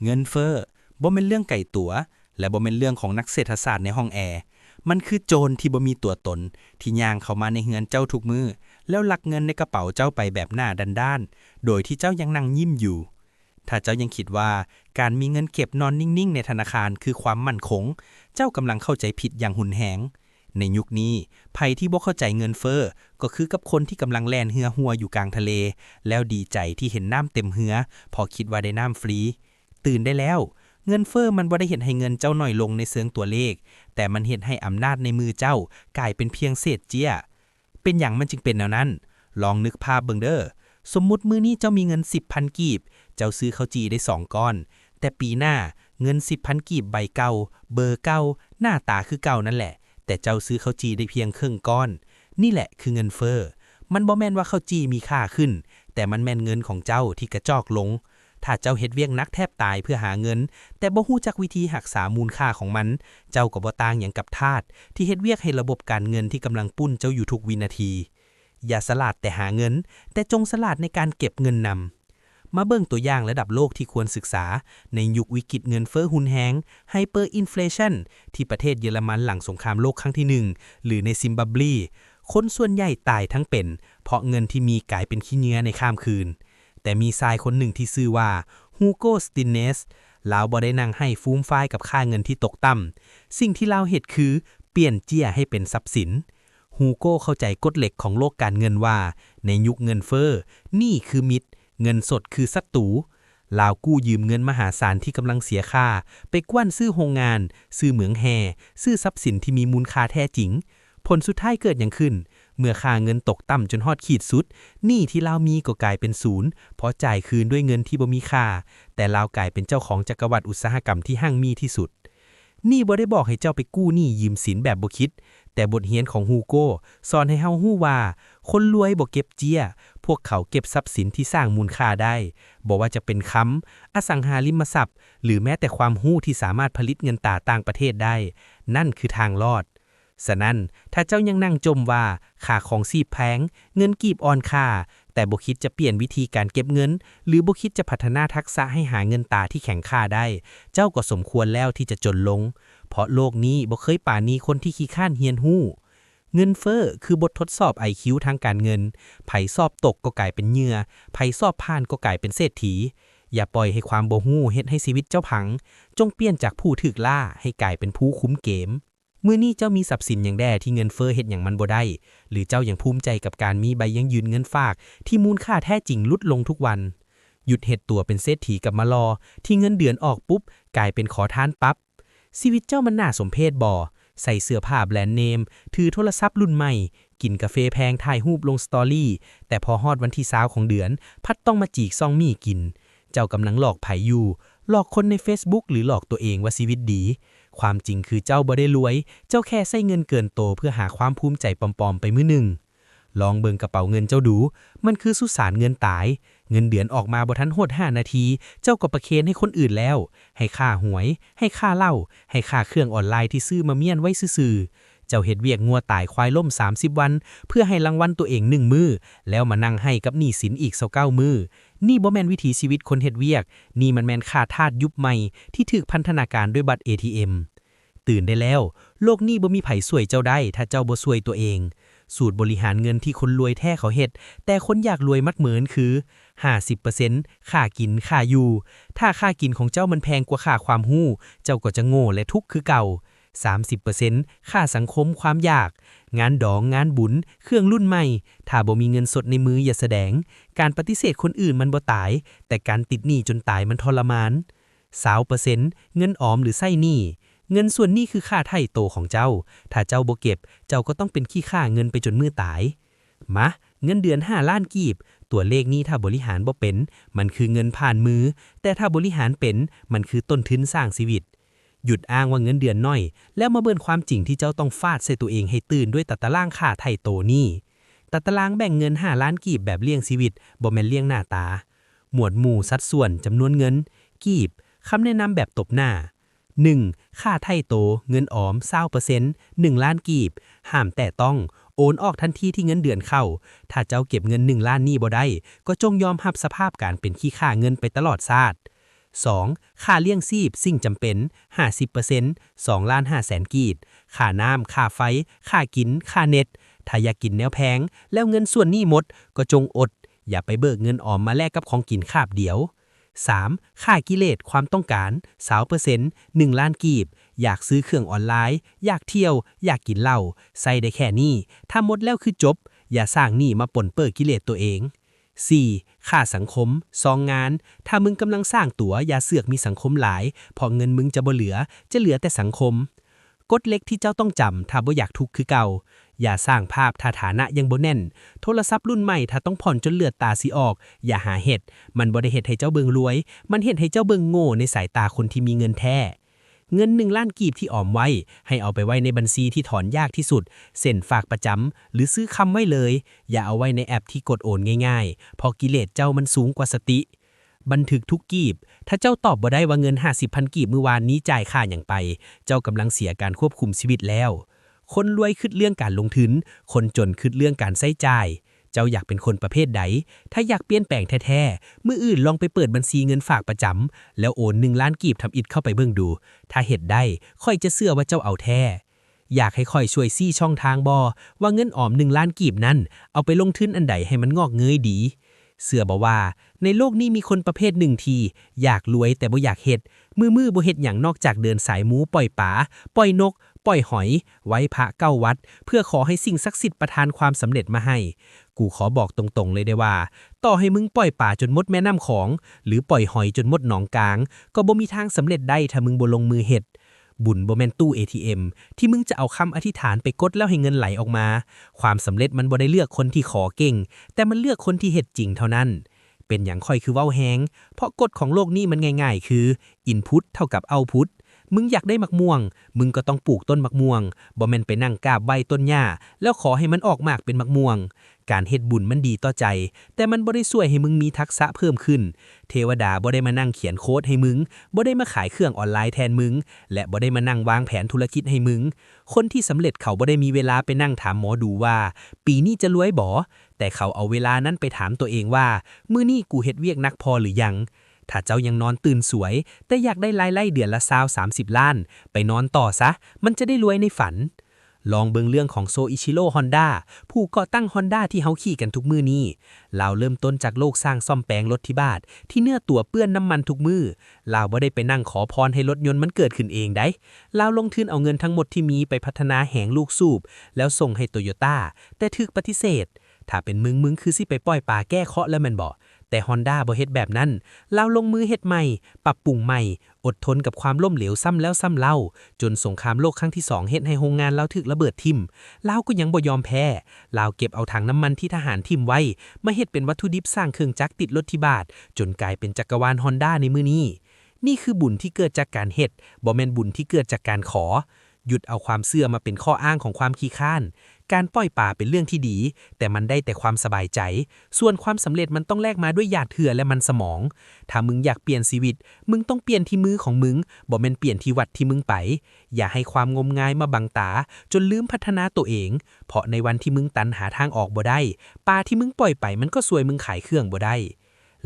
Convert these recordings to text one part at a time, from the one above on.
เงินเฟ้อบ่แม่นเรื่องไกลตัวและบ่แม่นเรื่องของนักเศรษฐศาสตร์ในห้องแอร์มันคือโจรที่บ่มีตัวตนที่ย่างเข้ามาในเฮือนเจ้าทุกมื้อแล้วลักเงินในกระเป๋าเจ้าไปแบบหน้าด้านๆโดยที่เจ้ายังนั่งยิ้มอยู่ถ้าเจ้ายังคิดว่าการมีเงินเก็บนอนนิ่งๆในธนาคารคือความมั่นคงเจ้ากำลังเข้าใจผิดอย่างหุนแหงในยุคนี้ไผที่บ่เข้าใจเงินเฟ้อก็คือกับคนที่กำลังแล่นเรือหัวอยู่กลางทะเลแล้วดีใจที่เห็นน้ำเต็มเรือพอคิดว่าได้น้ำฟรีตื่นได้แล้วเงินเฟ้อมันบ่ได้เฮ็ดให้เงินเจ้าน้อยลงในเชิงตัวเลขแต่มันเฮ็ดให้อำนาจในมือเจ้ากลายเป็นเพียงเศษเจี้ยเป็นหยังมันจึงเป็นแนวนั้นลองนึกภาพเบิ่งเด้อสมมุติมื้อนี้เจ้ามีเงิน 10,000 กีบเจ้าซื้อข้าวจี่ได้2ก้อนแต่ปีหน้าเงิน 10,000 กีบใบเก่าเบอร์เก่าหน้าตาคือเก่านั่นแหละแต่เจ้าซื้อข้าวจี่ได้เพียงครึ่งก้อนนี่แหละคือเงินเฟ้อมันบ่แม่นว่าข้าวจี่มีค่าขึ้นแต่มันแม่นเงินของเจ้าที่กระจอกลงถ้าเจ้าเฮ็ดเวียกหนักแทบตายเพื่อหาเงินแต่บ่ฮู้จักวิธีรักษามูลค่าของมันเจ้าก็บ่ต่างหยังกับทาสที่เฮ็ดเวียกให้ระบบการเงินที่กำลังปุ้นเจ้าอยู่ทุกวินาทีอย่าสลาดแต่หาเงินแต่จงสลาดในการเก็บเงินนำมาเบิ่งตัวอย่างระดับโลกที่ควรศึกษาในยุควิกฤตเงินเฟ้อหุนแฮงไฮเปอร์อินเฟลชันที่ประเทศเยอรมันหลังสงครามโลกครั้งที่1หรือในซิมบับวีคนส่วนใหญ่ตายทั้งเป็นเพราะเงินที่มีกลายเป็นขี้เนื้อในข้ามคืนแต่มีชายคนหนึ่งที่ชื่อว่าฮูโกสตินเนสลาวบ่ได้นั่งให้ฟูมฟายกับค่าเงินที่ตกต่ำสิ่งที่ลาวเฮ็ดคือเปลี่ยนเจี้ยให้เป็นทรัพย์สินฮูโกเข้าใจกฎเหล็กของโลกการเงินว่าในยุคเงินเฟ้อนี่คือมิตรเงินสดคือศัตรูลาวกู้ยืมเงินมหาศาลที่กำลังเสียค่าไปกว้านซื้อโรงงานซื้อเหมืองแห่ซื้อทรัพย์สินที่มีมูลค่าแท้จริงผลสุดท้ายเกิดอย่างขึ้นเมื่อค่าเงินตกต่ำจนฮอดขีดสุดหนี้ที่ลาวมีก็กลายเป็นศูนย์เพราะจ่ายคืนด้วยเงินที่บ่มีค่าแต่ลาวกลายเป็นเจ้าของจักรวรรดิอุตสาหกรรมที่หั่งมีที่สุดนี่บ่ได้บอกให้เจ้าไปกู้หนี้ยืมสินแบบบ่คิดแต่บทเรียนของฮูโก้สอนให้เฮาฮู้ว่าคนรวยบ่เก็บเจี้ยพวกเขาเก็บทรัพย์สินที่สร้างมูลค่าได้บ่ว่าจะเป็นค้ำอสังหาริมทรัพย์หรือแม้แต่ความรู้ที่สามารถผลิตเงินตราต่างประเทศได้นั่นคือทางรอดฉะนั้นถ้าเจ้ายังนั่งจมว่าค่าของชีพแพงเงินกีบอ่อนค่าแต่บ่คิดจะเปลี่ยนวิธีการเก็บเงินหรือบ่คิดจะพัฒนาทักษะให้หาเงินตราที่แข็งค่าได้เจ้าก็สมควรแล้วที่จะจนลงเพราะโลกนี้บ่เคยปราณีคนที่ขี้ข้านเฮียนฮู้เงินเฟ้อคือบททดสอบ IQ ทางการเงินไผสอบตกก็กลายเป็นเหยื่อไผสอบผ่านก็กลายเป็นเศรษฐีอย่าปล่อยให้ความบ่ฮู้เฮ็ดให้ชีวิตเจ้าพังจงเปลี่ยนจากผู้ถูกล่าให้กลายเป็นผู้คุ้มเกมมื้อนี้เจ้ามีทรัพย์สินหยังแด่ที่เงินเฟ้อเฮ็ดหยังมันบ่ได้หรือเจ้ายังภูมิใจกับการมีใบยั่งยืนเงินฝากที่มูลค่าแท้จริงลดลงทุกวันหยุดเฮ็ดตัวเป็นเศรษฐีกับมารอที่เงินเดือนออกปุ๊บกลายเป็นขอทานปั๊บชีวิตเจ้ามันน่าสมเพชบ่ใส่เสื้อผ้าแบรนด์เนมถือโทรศัพท์รุ่นใหม่กินกาแฟแพงถ่ายรูปลงสตอรี่แต่พอฮอดวันที่20ของเดือนพัดต้องมาจีกซองมี่กินเจ้ากำลังหลอกไผอยู่หลอกคนใน Facebook หรือหลอกตัวเองว่าชีวิตดีความจริงคือเจ้าบ่ได้รวยเจ้าแค่ใช้เงินเกินโตเพื่อหาความภูมิใจปลอมๆไปมื้อหนึ่งลองเบิ่งกระเป๋าเงินเจ้าดูมันคือสุสานเงินตายเงินเดือนออกมาบ่ทันฮอด5นาทีเจ้าก็ประเคนให้คนอื่นแล้วให้ค่าหวยให้ค่าเหล้าให้ค่าเครื่องออนไลน์ที่ซื้อมาเมียนไว้ซื่อๆเจ้าเฮ็ดเวียกงัวตายควายล่ม30วันเพื่อให้รางวัลตัวเอง1มื้อแล้วมานั่งให้กับหนี้สินอีก29มื้อนี่บ่แม่นวิถีชีวิตคนเฮ็ดเวียกนี่มันแม่นค่าทาสยุคใหม่ที่ถูกพันธนาการด้วยบัตร ATM ตื่นได้แล้วโลกนี้บ่มีไผช่วยเจ้าได้ถ้าเจ้าบ่ช่วยตัวเองสูตรบริหารเงินที่คนรวยแท้เขาเฮ็ดแต่คนอยากรวยมักเหมือนคือ 50% ค่ากินค่าอยู่ถ้าค่ากินของเจ้ามันแพงกว่าค่าความรู้เจ้าก็จะโง่และทุกข์คือเก่า 30% ค่าสังคมความยากงานดองงานบุญเครื่องรุ่นใหม่ถ้าบ่มีเงินสดในมืออย่าแสดงการปฏิเสธคนอื่นมันบ่ตายแต่การติดหนี้จนตายมันทรมาน 20% เงินออมหรือไส้หนี้เงินส่วนนี้คือค่าไถ่โตของเจ้าถ้าเจ้าบ่เก็บเจ้าก็ต้องเป็นขี้ข้าเงินไปจนมื้อตายมาเงินเดือน5ล้านกีบตัวเลขนี้ถ้าบริหารบ่เป็นมันคือเงินผ่านมือแต่ถ้าบริหารเป็นมันคือต้นทุนสร้างชีวิตหยุดอ้างว่าเงินเดือนน้อยแล้วมาเบิ่งความจริงที่เจ้าต้องฟาดใส่ตัวเองให้ตื่นด้วยตารางค่าไถ่โตนี้ตารางแบ่งเงิน5ล้านกีบแบบเลี้ยงชีวิตบ่แม่นเลี้ยงหน้าตาหมวดหมู่สัดส่วนจำนวนเงินกีบคำแนะนำแบบตบหน้า1. ค่าไถ่โตเงินออม 20% 1 ล้านกีบห้ามแต่ต้องโอนออกทันทีที่เงินเดือนเข้าถ้าเจ้าเก็บเงิน1ล้านนี้บ่ได้ก็จงยอมรับสภาพการเป็นขี้ข้าเงินไปตลอดชาติ 2. ค่าเลี้ยงชีพสิ่งจำเป็น 50% 2,500,000 กีบค่าน้ำค่าไฟค่ากินค่าเน็ตถ้าอยากกินแนวแพงแล้วเงินส่วนนี้หมดก็จงอดอย่าไปเบิกเงินออมมาแลกกับของกินคาบเดียว 3. ค่ากิเลสความต้องการ 20% 1 ล้านกีบอยากซื้อเครื่องออนไลน์อยากเที่ยวอยากกินเหล้าใส่ได้แค่นี้ถ้าหมดแล้วคือจบอย่าสร้างหนี้มาป่นเปิดกิเลสตัวเอง 4. ค่าสังคมงานถ้ามึงกำลังสร้างตัวอย่าเสือกมีสังคมหลายเพอเงินมึงจะบ่เหลือจะเหลือแต่สังคมกฎเล็กที่เจ้าต้องจำถ้าบ่อยากทุกข์คือเก่าอย่าสร้างภาพถ้าฐานะยังบ่แน่นโทรศัพท์รุ่นใหม่ถ้าต้องผ่อนจนเลือดตาสิออกอย่าหาเฮ็ดมันบ่ได้เฮ็ดให้เจ้าเบิ่งรวยมันเฮ็ดให้เจ้าเบิ่งโง่ในสายตาคนที่มีเงินแท้เงิน1 ล้านกีบที่ออมไว้ให้เอาไปไว้ในบัญชีที่ถอนยากที่สุดเส้นฝากประจำหรือซื้อคำไว้เลยอย่าเอาไว้ในแอปที่กดโอนง่ายๆเพอกิเลสเจ้ามันสูงกว่าสติบันทึกทุกกีบถ้าเจ้าตอบบ่ได้ว่าเงิน 50,000 กีบเมื่อวานนี้จ่ายค่าอย่างไปเจ้ากำลังเสียการควบคุมชีวิตแล้วคนรวยคิดเรื่องการลงทุนคนจนคิดเรื่องการใช้จ่ายเจ้าอยากเป็นคนประเภทใดถ้าอยากเปลี่ยนแปลงแท้ๆมื้ออื่นลองไปเปิดบัญชีเงินฝากประจำแล้วโอน1 ล้านกีบทำอิฐเข้าไปเบิ่งดูถ้าเฮ็ดได้ค่อยจะเชื่อว่าเจ้าเอาแท้อยากให้ค่อยช่วยซี่ช่องทางบ่ว่าเงินออม1 ล้านกีบนั้นเอาไปลงทุนอันใดให้มันงอกเงยดีเชื่อบ่ว่าในโลกนี้มีคนประเภทหนึ่งที่อยากรวยแต่บ่อยากเฮ็ดมือบ่เฮ็ดหยังนอกจากเดินสายหมูปล่อยปลาปล่อยนกปล่อยหอยไว้พระเก้าวัดเพื่อขอให้สิ่งศักดิ์สิทธิ์ประทานความสำเร็จมาให้กูขอบอกตรงๆเลยได้ว่าต่อให้มึงปล่อยป่าจนมดแม่น้ำของหรือปล่อยหอยจนมดหนองกลางก็บ่มีทางสำเร็จได้ถ้ามึงบ่ลงมือเฮ็ดบุญบ่แม่นตู้ ATM ที่มึงจะเอาคำอธิษฐานไปกดแล้วให้เงินไหลออกมาความสำเร็จมันบ่ได้เลือกคนที่ขอเก่งแต่มันเลือกคนที่เฮ็ดจริงเท่านั้นเป็นอย่างค่อยคือเว้าแฮงเพราะกฎของโลกนี้มันง่ายๆคือ Input เท่ากับ Output มึงอยากได้มักม่วงมึงก็ต้องปลูกต้นมักม่วงบ่แม่นไปนั่งกาบใบต้นหญ้าแล้วขอให้มันออกมากเป็นมักม่วงการเฮ็ดบุญมันดีต่อใจแต่มันบ่ได้ช่วยให้มึงมีทักษะเพิ่มขึ้นเทวดาบ่ได้มานั่งเขียนโค้ดให้มึงบ่ได้มาขายเครื่องออนไลน์แทนมึงและบ่ได้มานั่งวางแผนธุรกิจให้มึงคนที่สำเร็จเขาบ่ได้มีเวลาไปนั่งถามหมอดูว่าปีนี้จะรวยบ่แต่เขาเอาเวลานั้นไปถามตัวเองว่ามื้อนี้กูเฮ็ดเวียกนักพอหรือยังถ้าเจ้ายังนอนตื่นสวยแต่อยากได้รายได้เดือนละ20-30 ล้านไปนอนต่อซะมันจะได้รวยในฝันลองเบิ่งเรื่องของโซอิชิโร่ Honda ผู้ก่อตั้ง Honda ที่เฮาขี่กันทุกมื้อนี้ลาวเริ่มต้นจากโลกสร้างซ่อมแปลงรถที่บ้านที่เนื้อตัวเปื้อนน้ำมันทุกมื้อลาวบ่ได้ไปนั่งขอพรให้รถยนต์มันเกิดขึ้นเองได้ลาวลงทุนเอาเงินทั้งหมดที่มีไปพัฒนาแหงลูกสูบแล้วส่งให้โตโยต้าแต่ถูกปฏิเสธถ้าเป็นมึงคือสิไปปล่อยปลาแก้เคราะห์แล้วแม่นบ่แต่ Honda บ่เฮ็ดแบบนั้นลาวลงมือเฮ็ดใหม่ปรับปรุงใหม่อดทนกับความล้มเหลวซ้ำแล้วซ้ำเล่าจนสงครามโลกครั้งที่2เฮ็ดให้โรงงานลาวถูกระเบิดทิ่มลาวก็ยังบ่ยอมแพ้ลาวเก็บเอาถังน้ำมันที่ทหารทิ่มไว้มาเฮ็ดเป็นวัตถุดิบสร้างเครื่องจักรติดรถที่บ้านจนกลายเป็นจักรวาล Honda ในมื้อนี้นี่คือบุญที่เกิดจากการเฮ็ดบ่แม่นบุญที่เกิดจากการขอหยุดเอาความเชื่อมาเป็นข้ออ้างของความขี้ข้านการปล่อยป่าเป็นเรื่องที่ดีแต่มันได้แต่ความสบายใจส่วนความสำเร็จมันต้องแลกมาด้วยหยาดเหงื่อและมันสมองถ้ามึงอยากเปลี่ยนชีวิตมึงต้องเปลี่ยนที่มือของมึงบ่แม่นเปลี่ยนที่วัดที่มึงไปอย่าให้ความงมงายมาบังตาจนลืมพัฒนาตัวเองเพราะในวันที่มึงตันหาทางออกบ่ได้ป่าที่มึงปล่อยไปมันก็ซวยมึงขายเครื่องบ่ได้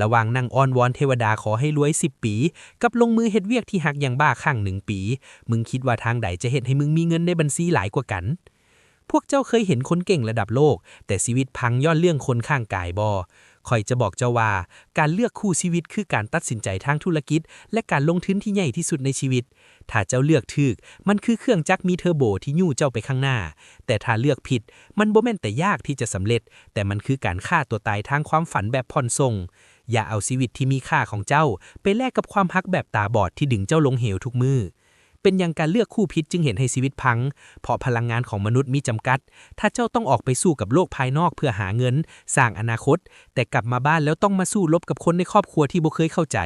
ระหว่างนั่งอ้อนวอนเทวดาขอให้รวย10 ปีกับลงมือเฮ็ดเวียกที่หักอย่างบ้าคลั่ง1 ปีมึงคิดว่าทางใดจะเฮ็ดให้มึงมีเงินในบัญชีหลายกว่ากันพวกเจ้าเคยเห็นคนเก่งระดับโลกแต่ชีวิตพังย้อนเรื่องคนข้างกายบ่ค่อยจะบอกเจ้าว่าการเลือกคู่ชีวิตคือการตัดสินใจทางธุรกิจและการลงทุนที่ใหญ่ที่สุดในชีวิตถ้าเจ้าเลือกถูกมันคือเครื่องจักรมีเทอร์โบที่ยู่เจ้าไปข้างหน้าแต่ถ้าเลือกผิดมันบ่แม่นแต่ยากที่จะสำเร็จแต่มันคือการฆ่าตัวตายทางความฝันแบบผ่อนส่งอย่าเอาชีวิตที่มีค่าของเจ้าไปแลกกับความฮักแบบตาบอดที่ดึงเจ้าลงเหวทุกมือเป็นอย่างการเลือกคู่พิษจึงเห็นให้ชีวิตพังเพราะพลังงานของมนุษย์มีจำกัดถ้าเจ้าต้องออกไปสู้กับโลกภายนอกเพื่อหาเงินสร้างอนาคตแต่กลับมาบ้านแล้วต้องมาสู้รบกับคนในครอบครัวที่บ่เคยเข้าใจ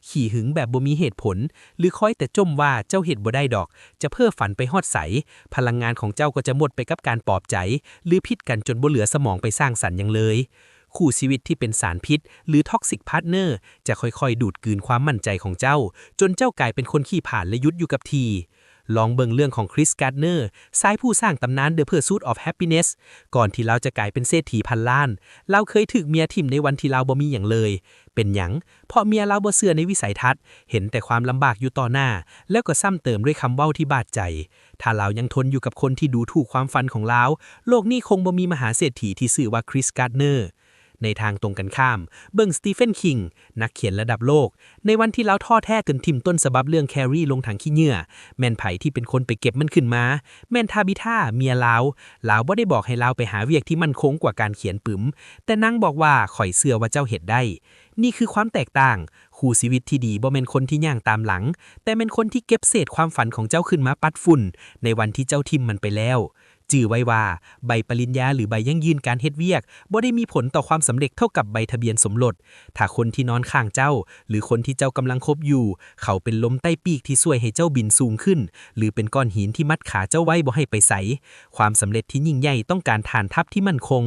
ขี่หึงแบบบ่มีเหตุผลหรือคอยแต่จมว่าเจ้าเฮ็ดบ่ได้ดอกจะเพ้อฝันไปฮอดใสพลังงานของเจ้าก็จะหมดไปกับการปลอบใจหรือพิษกันจนบ่เหลือสมองไปสร้างสรรค์หยังเลยคู่ชีวิตที่เป็นสารพิษหรือท็อกซิกพาร์ทเนอร์จะค่อยๆดูดกลืนความมั่นใจของเจ้าจนเจ้ากลายเป็นคนขี้ผลาญและยุดอยู่กับที ลองเบิ่งเรื่องของคริสการ์เนอร์สายผู้สร้างตำนาน The Pursuit of Happiness ก่อนที่เราจะกลายเป็นเศรษฐีพันล้าน เราเคยถูกเมียทิ่มในวันที่เราบ่มีหยังเลย เป็นหยังเพราะเมียเราบ่เชื่อในวิสัยทัศน์เห็นแต่ความลำบากอยู่ต่อหน้า แล้วก็ซ้ำเติมด้วยคำเว้าที่บาดใจ ถ้าเรายังทนอยู่กับคนที่ดูถูกความฝันของเราโลกนี้คงบ่มีมหาเศรษฐีที่ชื่อว่าคริสการ์เนอร์ในทางตรงกันข้ามเบิ่งสตีเฟนคิงนักเขียนระดับโลกในวันที่เราท้อแท้จนทิ่มต้นฉบับเรื่องแครี่ลงถังขี้เหงื่อแม่นไผที่เป็นคนไปเก็บมันขึ้นมาแม่นทาบิธาเมียลาวบ่ได้บอกให้เราไปหาเวียกที่มั่นคงกว่าการเขียนปึ๋มแต่นางบอกว่าข่อยเชื่อว่าเจ้าเฮ็ดได้นี่คือความแตกต่างคู่ชีวิตที่ดีบ่แม่นคนที่ย่างตามหลังแต่เป็นคนที่เก็บเศษความฝันของเจ้าขึ้นมาปัดฝุ่นในวันที่เจ้าทิ่มมันไปแล้วจื่อไว้ว่าใบปริญญาหรือใบยั่งยืนการเฮ็ดเวียกบ่ได้มีผลต่อความสำเร็จเท่ากับใบทะเบียนสมรสถ้าคนที่นอนข้างเจ้าหรือคนที่เจ้ากำลังคบอยู่เขาเป็นลมใต้ปีกที่ช่วยให้เจ้าบินสูงขึ้นหรือเป็นก้อนหินที่มัดขาเจ้าไว้บ่ให้ไปไสความสำเร็จที่ยิ่งใหญ่ต้องการฐานทัพที่มั่นคง